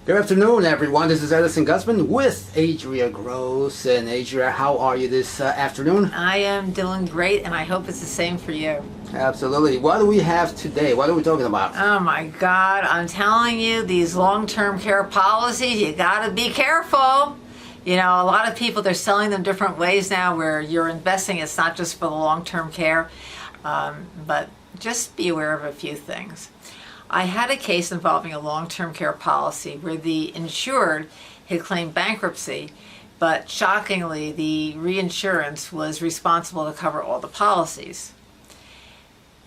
Good afternoon, everyone. This is Edison Guzman with Adria Gross. And Adria, how are you this afternoon? I am doing great, and I hope it's the same for you. Absolutely. What do we have today? What are we talking about? Oh my God, I'm telling you, these long-term care policies, you gotta be careful. You know, a lot of people, they're selling them different ways now where you're investing, it's not just for the long-term care, but just be aware of a few things. I had a case involving a long-term care policy where the insured had claimed bankruptcy, but shockingly, the reinsurance was responsible to cover all the policies.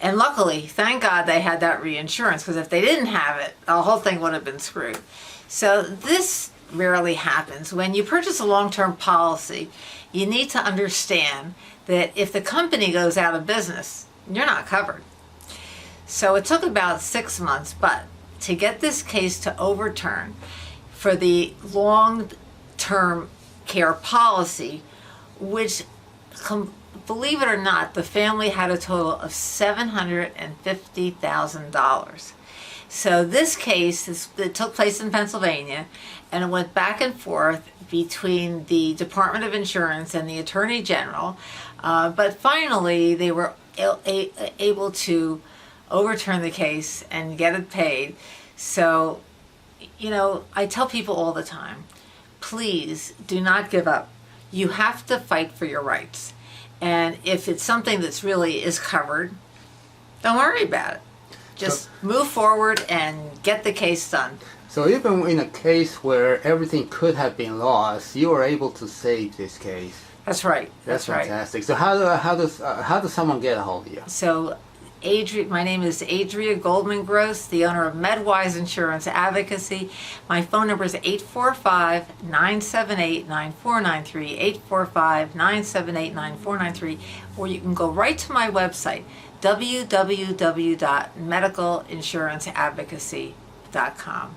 And luckily, thank God they had that reinsurance, because if they didn't have it, the whole thing would have been screwed. So this rarely happens. When you purchase a long-term policy, you need to understand that if the company goes out of business, you're not covered. So it took about 6 months, but to get this case to overturn for the long-term care policy, which, believe it or not, the family had a total of $750,000. So this case, it took place in Pennsylvania, and it went back and forth between the Department of Insurance and the Attorney General, but finally they were able to overturn the case and get it paid. So, you know, I tell people all the time, please do not give up. You have to fight for your rights. And if it's something that's really is covered, don't worry about it. Just move forward and get the case done. So even in a case where everything could have been lost, you were able to save this case. That's right. That's right. fantastic. So how does someone get a hold of you? So my name is Adria Goldman Gross, the owner of MedWise Insurance Advocacy. My phone number is 845-978-9493, 845-978-9493, or you can go right to my website, www.medicalinsuranceadvocacy.com.